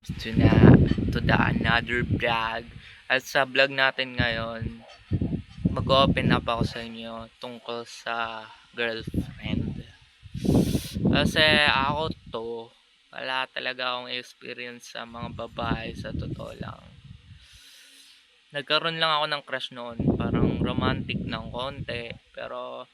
To the another vlog. At sa vlog natin ngayon, mag-open up ako sa inyo tungkol sa girlfriend. Kasi ako wala talaga akong experience sa mga babae sa totoo lang. Nagkaroon lang ako ng crush noon, parang romantic ng konti, pero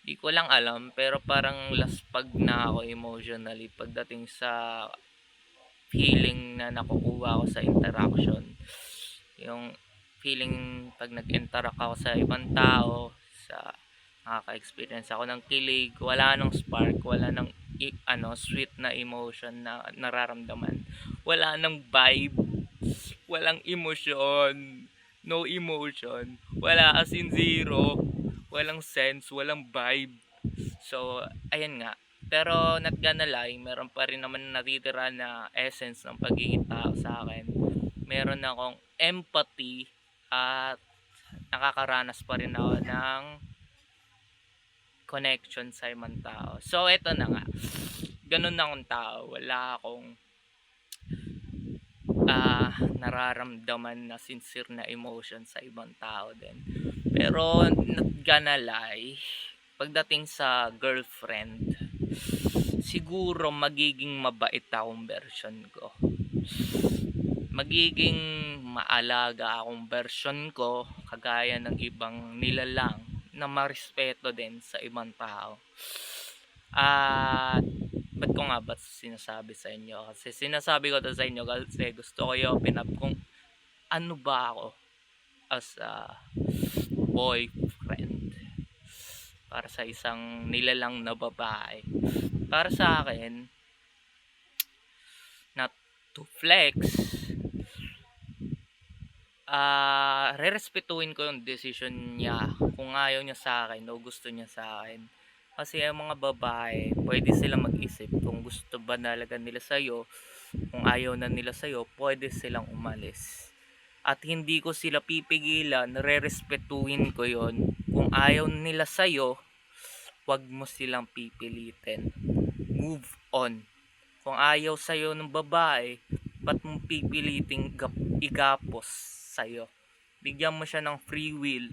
di ko lang alam, pero parang laspag na ako emotionally pagdating sa feeling na nakukuha ko sa interaction. Yung feeling pag nag-interact ako sa ibang tao, sa nakaka-experience ako ng kilig, wala nang spark, wala nang sweet na emotion na nararamdaman. Wala nang vibe, walang emosyon, no emotion, wala as in zero, walang sense, walang vibe. So, ayan nga. Pero not gonna lie, meron pa rin naman natitira na essence ng pagiging tao sa akin. Meron akong empathy at nakakaranas pa rin ako ng connection sa ibang tao. So, eto na nga. Ganun na akong tao. Wala akong nararamdaman na sincere na emotion sa ibang tao din. Pero, not gonna lie, pagdating sa girlfriend, siguro magiging mabait akong version ko. Magiging maalaga akong version ko, kagaya ng ibang nilalang na marespeto din sa ibang tao. At ba't ko nga ba sinasabi sa inyo? Kasi sinasabi ko to sa inyo kasi gusto ko i-open up kung ano ba ako as a boyfriend para sa isang nilalang na babae. Para sa akin, not to flex, rerespetuhin ko yung decision niya kung ayaw niya sa akin o gusto niya sa akin. Kasi ang mga babae, pwede silang mag-isip kung gusto ba talaga nila sa'yo. Kung ayaw na nila sa'yo, pwede silang umalis. At hindi ko sila pipigilan, rerespetuhin ko yon. Kung ayaw nila sa'yo, wag mo silang pipilitin. Move on. Kung ayaw sa'yo ng babae, ba't mo pipiliting igapos sa'yo? Bigyan mo siya ng free will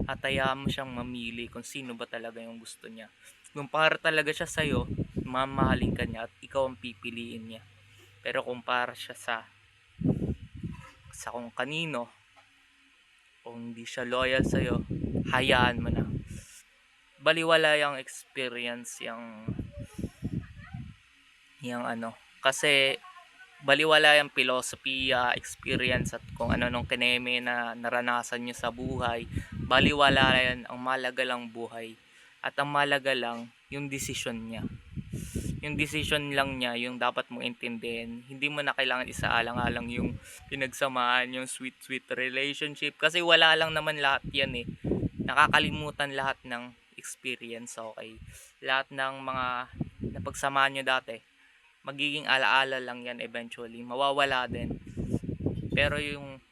at hayaan mo siyang mamili kung sino ba talaga yung gusto niya. Kung para talaga siya sa'yo, mamahalin ka niya at ikaw ang pipiliin niya. Pero kung para siya sa kung kanino, kung hindi siya loyal sa'yo, hayaan mo na. Baliwala yung experience, kasi baliwala yung philosophy, experience at kung ano nung kineme na naranasan nyo sa buhay. Baliwala yan, ang malaga lang buhay. At ang malaga lang yung decision niya. Yung decision lang niya, yung dapat mong intindihin. Hindi mo na kailangan isaalang-alang yung pinagsamaan, yung sweet relationship. Kasi wala lang naman lahat yan eh. Nakakalimutan lahat ng experience, okay? Lahat ng mga napagsamaan nyo dati, magiging alaala lang yan eventually. Mawawala din. Pero yung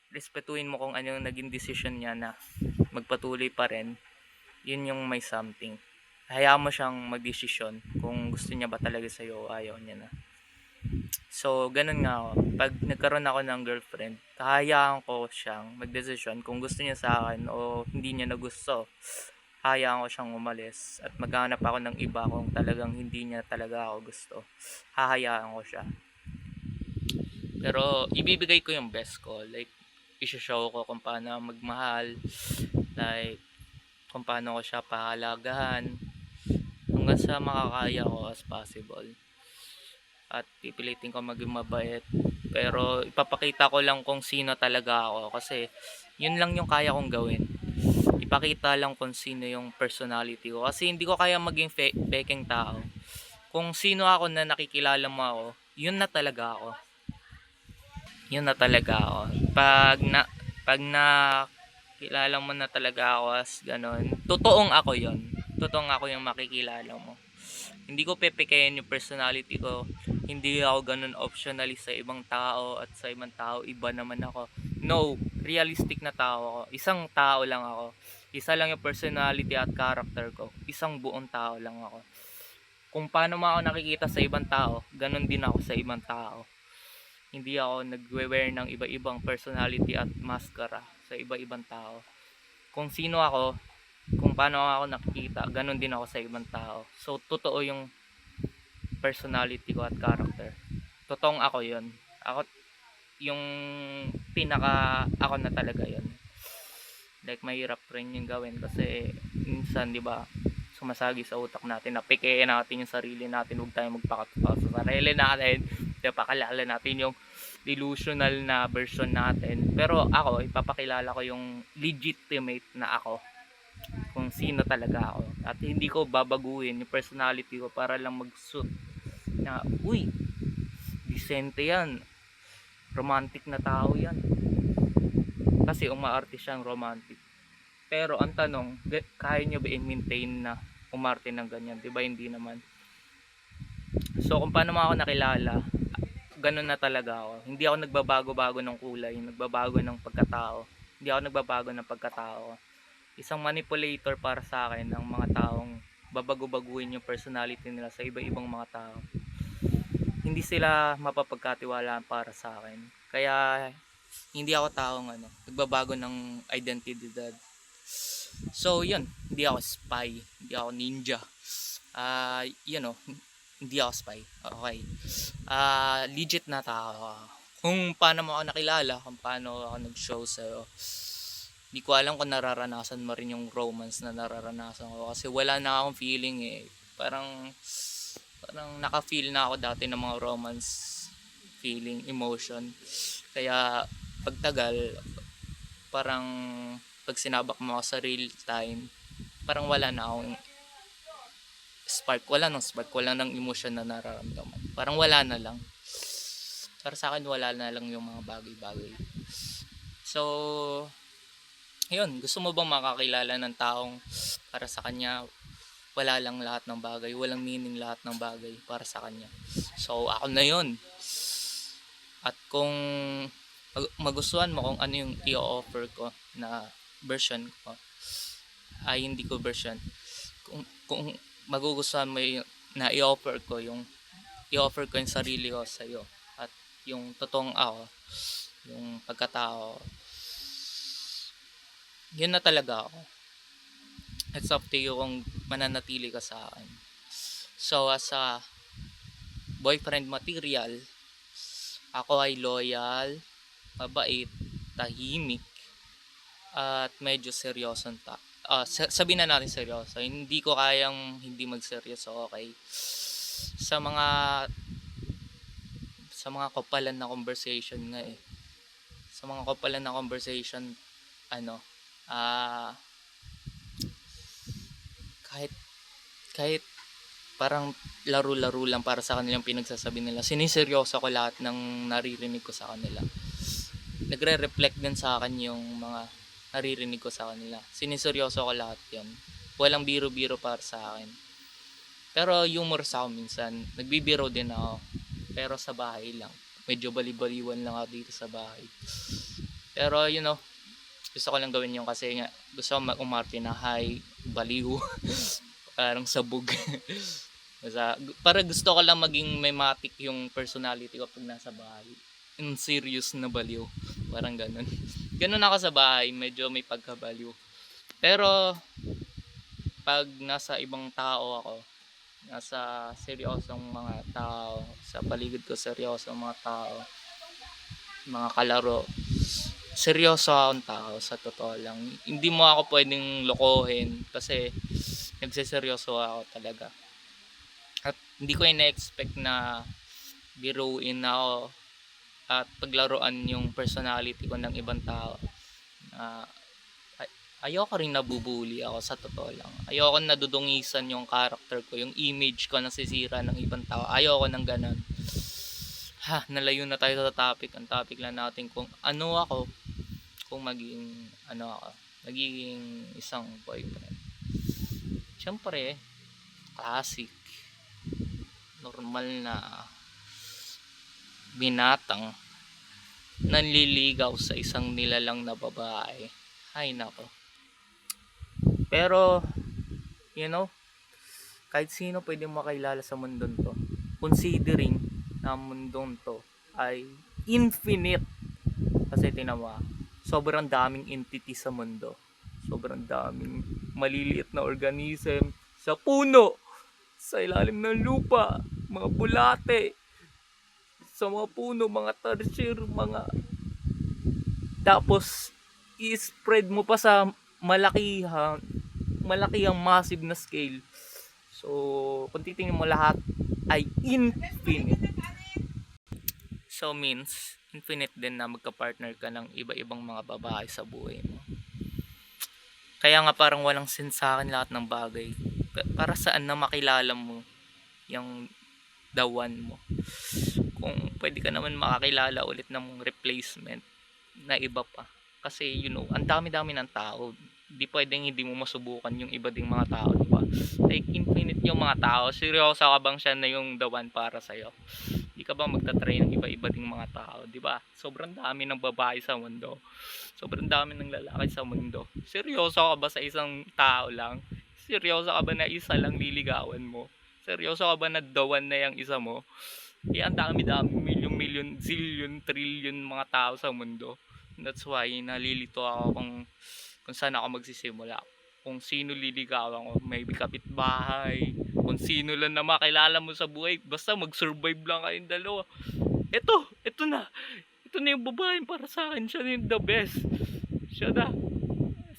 respetuhin mo kung ano yung naging decision niya na magpatuloy pa rin, yun yung may something. Hayaan mo siyang magdesisyon kung gusto niya ba talaga sa'yo o ayaw niya na. So, ganun nga ako. Pag nagkaroon ako ng girlfriend, kahayaan ko siyang magdesisyon kung gusto niya sa akin o hindi niya na gusto. Hayaan ko siyang umalis at maghanap ako ng iba kung talagang hindi niya talaga ako gusto. Hahayaan ko siya. Pero ibibigay ko yung best ko. Like, i-show ko kung paano magmahal. Like, kung paano ko siya pahalagahan. Hanggang sa makakaya ko as possible. At pipilitin ko maging mabait. Pero ipapakita ko lang kung sino talaga ako. Kasi yun lang yung kaya kong gawin. Ipakita lang kung sino yung personality ko. Kasi hindi ko kaya maging peking tao. Kung sino ako na nakikilala mo ako, yun na talaga ako. Yun na talaga ako. Pag kilala mo na talaga ako as ganon, totoong ako yun. Totoong ako yung makikilala mo. Hindi ko pepekayin yung personality ko. Hindi ako ganun optionally sa ibang tao at sa ibang tao iba naman ako. No, realistic na tao ako. Isang tao lang ako. Isa lang yung personality at character ko. Isang buong tao lang ako. Kung paano mo ako nakikita sa ibang tao, ganun din ako sa ibang tao. Hindi ako nagwe-wear ng iba-ibang personality at maskara sa iba-ibang tao. Kung sino ako, kung paano ako nakikita, ganun din ako sa ibang tao. So totoo yung personality ko at character. Totoong ako yon. Ako yung pinaka ako na talaga yon. Like mahirap rin yung gawin kasi minsan 'di ba sumasagi sa utak natin na pikein natin yung sarili natin, huwag tayong magpakatotoo sa sarili natin, pakalala natin yung delusional na version natin. Pero ako, ipapakilala ko yung legitimate na ako, kung sino talaga ako, at hindi ko babaguhin yung personality ko para lang mag-suit na uy, disente yan, romantic na tao yan, kasi umaarte siyang romantic. Pero ang tanong, kaya nyo ba i-maintain na umarte ng ganyan? Diba hindi naman. So kung paano mo ako nakilala, ganun na talaga ako. Hindi ako nagbabago-bago ng kulay, nagbabago ng pagkatao. Hindi ako nagbabago ng pagkatao. Isang manipulator para sa akin ang mga taong babago-baguhin yung personality nila sa iba-ibang mga tao. Hindi sila mapapagkatiwalaan para sa akin. Kaya hindi ako taong nagbabago ng identidad. So yun, hindi ako spy, hindi ako ninja. Hindi ako spy. Okay. Legit na tao. Kung paano mo ako nakilala, kung paano ako nag-show sa'yo, hindi ko alam kung nararanasan mo rin yung romance na nararanasan ko. Kasi wala na akong feeling eh. Parang naka-feel na ako dati ng mga romance feeling, emotion. Kaya pagtagal, parang pag sinabak mo ako sa real time, parang wala na akong spark, wala nang emotion na nararamdaman. Parang wala na lang. Para sa akin, wala na lang yung mga bagay-bagay. So, yun, gusto mo bang makakilala ng taong para sa kanya wala lang lahat ng bagay, walang meaning lahat ng bagay para sa kanya? So, ako na yun. At kung magustuhan mo kung ano yung i-offer ko na version ko, ay hindi ko version, kung magugustuhan mo yung na i-offer ko yung sarili ko sa iyo at yung totoong ako, yung pagkatao, yun na talaga ako. It's up to you kung mananatili ka sa akin. So as a boyfriend material, ako ay loyal, mabait, tahimik, at medyo seryosong sabihin na natin seryoso. Hindi ko kayang hindi magseryoso, okay? Sa mga kapalan na conversation nga eh. Sa mga kapalan na conversation, kahit parang laro-laro lang para sa kanilang pinagsasabi nila, siniseryoso ko lahat ng naririnig ko sa kanila. Nagre-reflect din sa akin yung mga naririnig ko sa kanila. Siniseryoso ko lahat yun. Walang biro-biro para sa akin. Pero humor sa ako minsan. Nagbibiro din ako. Pero sa bahay lang. Medyo bali-baliwan lang ako dito sa bahay. Pero gusto ko lang gawin yun kasi nga gusto ko umarte na high, baliw. Parang sabog. Para gusto ko lang maging mematic yung personality ko pag nasa bahay. In serious na baliw. Parang ganun. Ganun ako sa bahay, medyo may pagkabaliw. Pero pag nasa ibang tao ako, nasa seryosong mga tao, sa paligid ko seryosong mga tao, mga kalaro, seryoso akong tao sa totoo lang. Hindi mo ako pwedeng lokohin kasi nagseseryoso ako talaga. At hindi ko ina-expect na biruin ako at paglaruan yung personality ko ng ibang tao. Ayoko rin nabubuli ako sa totoo lang. Ayoko nadudungisan yung character ko, yung image ko nasisira ng ibang tao. Ayoko ng ganun. Nalayo na tayo sa topic. Ang topic lang natin kung ano ako, kung maging isang boyfriend. Siyempre, classic, normal na binatang nanliligaw sa isang nilalang na babae. Ay nako. Pero kahit sino pwede makilala sa mundong to, considering na mundong to ay infinite. Kasi tinawa, sobrang daming entity sa mundo. Sobrang daming maliliit na organism sa puno, sa ilalim ng lupa, mga bulate, sa mga puno, mga tarsier, mga... Tapos, i-spread mo pa sa malakihang, malakihang massive na scale. So, kung titingnan mo lahat ay infinite. So, means, infinite din na magka-partner ka ng iba-ibang mga babae sa buhay mo. Kaya nga parang walang sense sa akin lahat ng bagay. Para saan na makilala mo yung the one mo. Kung pwede ka naman makakilala ulit ng replacement na iba pa. Kasi ang dami-dami ng tao. Di pwedeng hindi mo masubukan yung iba ding mga tao, di ba? Like infinite yung mga tao. Seryoso ka bang siya na yung the one para sa'yo? Di ka ba magta-try ng iba-iba ding mga tao, di ba? Sobrang dami ng babae sa mundo. Sobrang dami ng lalaki sa mundo. Seryoso ka ba sa isang tao lang? Seryoso ka ba na isa lang liligawan mo? Seryoso ka ba na the one na yung isa mo? Ang dami-dami, million, zillion, trillion mga tao sa mundo. That's why nalilito ako kung saan ako magsisimula. Kung sino liligawan ko, maybe kapitbahay, kung sino lang na makilala mo sa buhay, basta mag-survive lang kayong dalawa. Ito na. Ito na yung babae para sa akin, siya na yung the best. Siya na.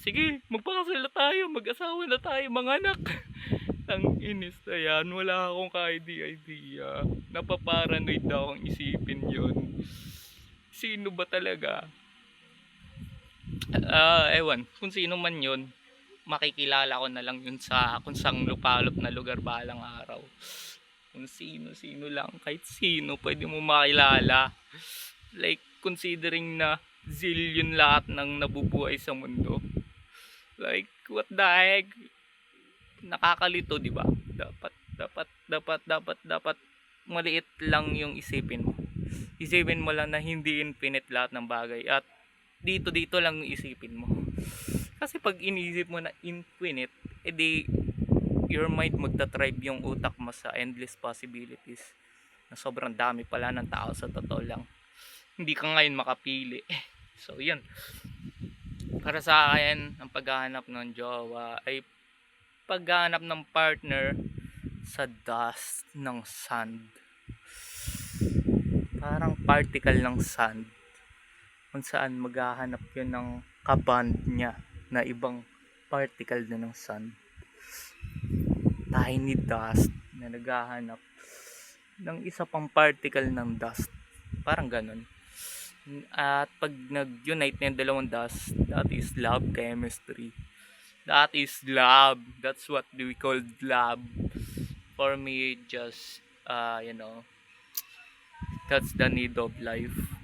Sige, magpakasala tayo, mag-asawa na tayo, mga anak. Ang inis na yan, wala akong ka-idea. Napaparanoid akong isipin yon. Sino ba talaga? Ewan, kung sino man yun, makikilala ko na lang yun sa kung sang lupalop na lugar balang araw. Kung sino lang, kahit sino pwede mo makilala. Like considering na zillion lahat ng nabubuhay sa mundo. Like what the heck? Nakakalito, di ba? Dapat maliit lang yung isipin mo. Isipin mo lang na hindi infinite lahat ng bagay at dito lang isipin mo. Kasi pag iniisip mo na infinite, edi your mind magta-tribe yung utak mo sa endless possibilities na sobrang dami pala ng tao sa totoo lang. Hindi ka ngayon makapili. So yun, para sa akin ang paghahanap ng jowa ay paghahanap ng partner sa dust ng sand. Parang particle ng sand kung saan maghahanap yun ng kaband niya na ibang particle na ng sand. Tiny dust na naghahanap ng isa pang particle ng dust. Parang ganun. At pag nag-unite na yung dalawang dust, that is love chemistry. That is love. That's what we call love. For me, just, that's the need of life.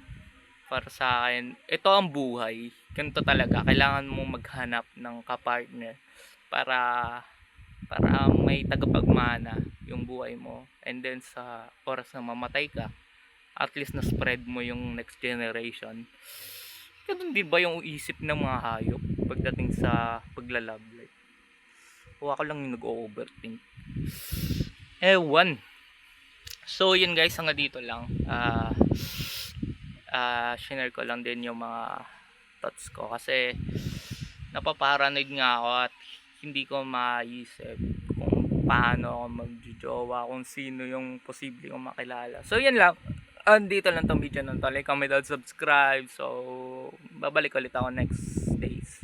Para sa akin, ito ang buhay. Ganito talaga. Kailangan mong maghanap ng kapartner para may tagapagmana yung buhay mo. And then sa oras na mamatay ka, at least na spread mo yung next generation. Ganun din ba yung isip ng mga hayop pagdating sa paglalove life? O ako lang yung nag-overthink? Ewan. So yun guys, hanggang dito lang. Share ko lang din yung mga thoughts ko kasi napaparanoid nga ako at hindi ko maisip kung paano ako magjojowa, kung sino yung posible kong makilala. So yan lang. Andito lang tong video nun. Like, comment, and subscribe. So babalik ulit ako next days.